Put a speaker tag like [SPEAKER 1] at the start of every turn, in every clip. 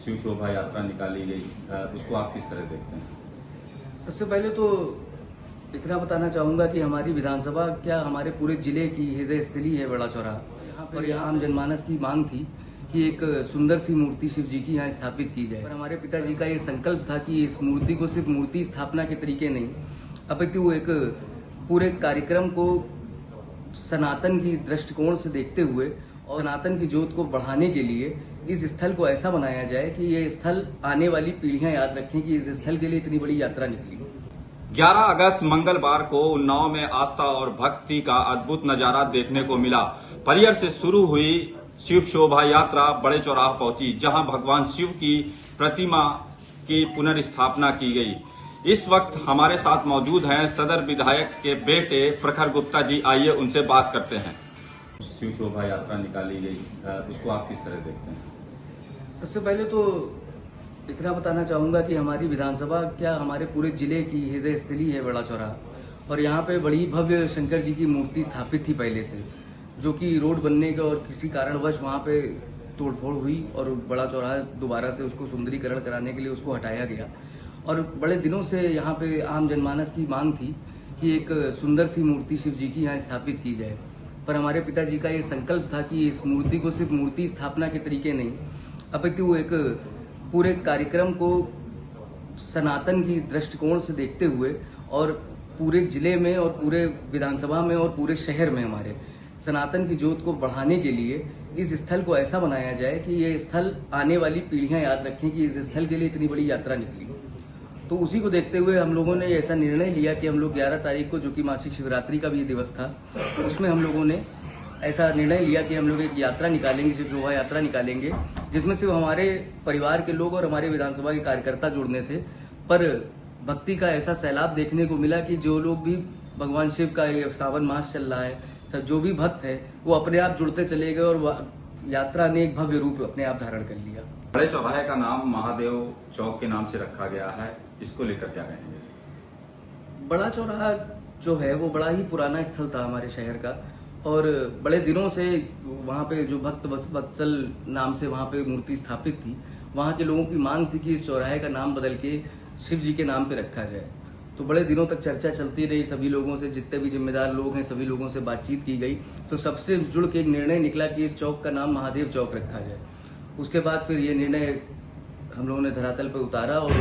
[SPEAKER 1] शिव शोभा यात्रा निकाली गई, उसको आप किस तरह देखते हैं?
[SPEAKER 2] सबसे पहले तो इतना बताना चाहूंगा कि हमारी विधानसभा क्या हमारे पूरे जिले की हृदय स्थली है बड़ा चौराहा। और यहाँ आम जनमानस की मांग थी कि एक सुंदर सी मूर्ति शिव जी की यहाँ स्थापित की जाए। और हमारे पिताजी का ये संकल्प था कि इस मूर्ति को सिर्फ मूर्ति स्थापना के तरीके नहीं, अपितु वो एक पूरे कार्यक्रम को सनातन की दृष्टिकोण से देखते हुए और सनातन की ज्योत को बढ़ाने के लिए इस स्थल को ऐसा बनाया जाए कि ये स्थल आने वाली पीढ़ियां याद रखें कि इस स्थल के लिए इतनी बड़ी यात्रा निकली।
[SPEAKER 1] 11 अगस्त मंगलवार को उन्नाव में आस्था और भक्ति का अद्भुत नजारा देखने को मिला। परियर से शुरू हुई शिव शोभा यात्रा बड़े चौराहा पहुंची, जहां भगवान शिव की प्रतिमा की पुनर्स्थापना की गई। इस वक्त हमारे साथ मौजूद हैं सदर विधायक के बेटे प्रखर गुप्ता जी। आइए उनसे बात करते हैं। शिव शोभा यात्रा निकाली गई, उसको आप किस तरह देखते हैं?
[SPEAKER 2] सबसे पहले तो इतना बताना चाहूंगा कि हमारी विधानसभा क्या हमारे पूरे जिले की हृदय स्थली है बड़ा चौराहा। और यहाँ पे बड़ी भव्य शंकर जी की मूर्ति स्थापित थी पहले से, जो कि रोड बनने का और किसी कारणवश वहाँ पे तोड़फोड़ हुई और बड़ा चौराहा दोबारा से उसको सुंदरीकरण कराने के लिए उसको हटाया गया। और बड़े दिनों से यहाँ पे आम जनमानस की मांग थी कि एक सुंदर सी मूर्ति शिव जी की यहाँ स्थापित की जाए। पर हमारे पिताजी का ये संकल्प था कि इस मूर्ति को सिर्फ मूर्ति स्थापना के तरीके नहीं, अपितु वो एक पूरे कार्यक्रम को सनातन की दृष्टिकोण से देखते हुए और पूरे जिले में और पूरे विधानसभा में और पूरे शहर में हमारे सनातन की ज्योत को बढ़ाने के लिए इस स्थल को ऐसा बनाया जाए कि ये स्थल आने वाली पीढ़ियां याद रखें कि इस स्थल के लिए इतनी बड़ी यात्रा निकली। तो उसी को देखते हुए हम लोगों ने ऐसा निर्णय लिया कि हम लोग 11 तारीख को, जो कि मासिक शिवरात्रि का भी दिवस था, उसमें हम लोगों ने ऐसा निर्णय लिया कि हम लोग एक यात्रा निकालेंगे, शिव शोभा यात्रा निकालेंगे, जिसमें सिर्फ हमारे परिवार के लोग और हमारे विधानसभा के कार्यकर्ता जुड़ने थे। पर भक्ति का ऐसा सैलाब देखने को मिला कि जो लोग भी भगवान शिव का ये सावन मास चल रहा है, सब जो भी भक्त है वो अपने आप जुड़ते चले गए और यात्रा ने एक भव्य रूप अपने आप धारण कर लिया।
[SPEAKER 1] बड़े चौराहे का नाम महादेव चौक के नाम से रखा गया है, इसको लेकर क्या कहेंगे?
[SPEAKER 2] बड़ा चौराहा जो है वो बड़ा ही पुराना स्थल था हमारे शहर का, और बड़े दिनों से वहाँ पे जो भक्त वत्सल नाम से वहाँ पे मूर्ति स्थापित थी, वहाँ के लोगों की मांग थी कि इस चौराहे का नाम बदल के शिव जी के नाम पे रखा जाए। तो बड़े दिनों तक चर्चा चलती रही, सभी लोगों से, जितने भी जिम्मेदार लोग हैं सभी लोगों से बातचीत की गई, तो सबसे जुड़ के एक निर्णय निकला कि इस चौक का नाम महादेव चौक रखा जाए। उसके बाद फिर ये निर्णय हम लोगों ने धरातल पर उतारा और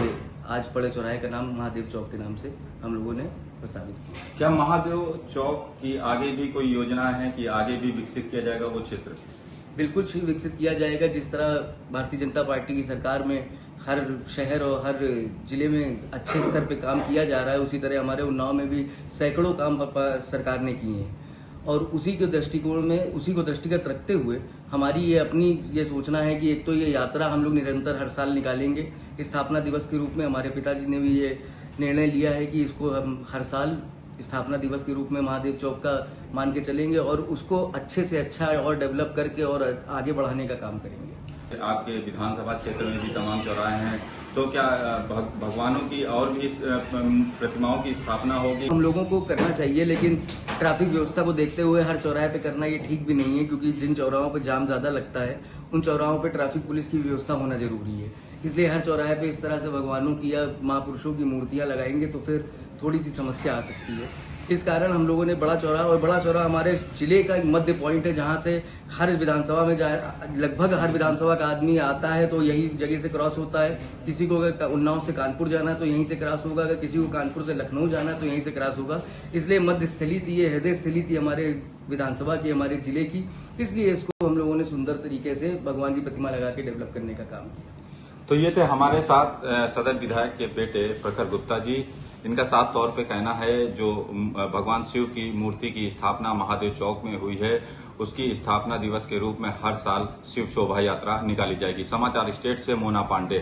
[SPEAKER 2] आज बड़े चौराहे का नाम महादेव चौक के नाम से हम लोगों ने प्रस्तावित किया।
[SPEAKER 1] क्या महादेव चौक की आगे भी कोई योजना है कि आगे भी विकसित किया जाएगा वो क्षेत्र?
[SPEAKER 2] बिल्कुल विकसित किया जाएगा। जिस तरह भारतीय जनता पार्टी की सरकार में हर शहर और हर जिले में अच्छे स्तर पे काम किया जा रहा है, उसी तरह हमारे उन्नाव में भी सैकड़ों काम सरकार ने किए हैं। और उसी के दृष्टिकोण में, उसी को दृष्टिगत रखते हुए हमारी ये अपनी ये सोचना है कि एक तो ये यात्रा हम लोग निरंतर हर साल निकालेंगे। स्थापना दिवस के रूप में हमारे पिताजी ने भी ये निर्णय लिया है कि इसको हम हर साल स्थापना दिवस के रूप में महादेव चौक का मान के चलेंगे और उसको अच्छे से अच्छा और डेवलप करके और आगे बढ़ाने का काम करेंगे।
[SPEAKER 1] आपके विधानसभा क्षेत्र में भी तमाम चौराहे हैं, तो क्या भगवानों की और भी प्रतिमाओं की स्थापना होगी?
[SPEAKER 2] हम लोगों को करना चाहिए, लेकिन ट्रैफिक व्यवस्था को देखते हुए हर चौराहे पे करना ये ठीक भी नहीं है, क्योंकि जिन चौराहों पे जाम ज्यादा लगता है उन चौराहों पे ट्रैफिक पुलिस की व्यवस्था होना जरूरी है। इसलिए हर चौराहे पे इस तरह से भगवानों की या महापुरुषों की मूर्तियां लगाएंगे तो फिर थोड़ी सी समस्या आ सकती है। इस कारण हम लोगों ने बड़ा चौराहा हमारे जिले का एक मध्य पॉइंट है, जहां से हर विधानसभा में लगभग हर विधानसभा का आदमी आता है तो यही जगह से क्रॉस होता है। किसी को अगर उन्नाव से कानपुर जाना है तो यहीं से क्रॉस होगा, अगर किसी को कानपुर से लखनऊ जाना है तो यहीं से क्रॉस होगा। इसलिए मध्य स्थली थी, ये हृदय स्थली थी हमारे विधानसभा की, हमारे जिले की। इसलिए इसको हम लोगों ने सुंदर तरीके से भगवान की प्रतिमा लगा के डेवलप करने का काम किया।
[SPEAKER 1] तो ये थे हमारे साथ सदर विधायक के बेटे प्रखर गुप्ता जी। इनका साफ तौर पे कहना है जो भगवान शिव की मूर्ति की स्थापना महादेव चौक में हुई है, उसकी स्थापना दिवस के रूप में हर साल शिव शोभा यात्रा निकाली जाएगी। समाचार स्टेट से मोना पांडे।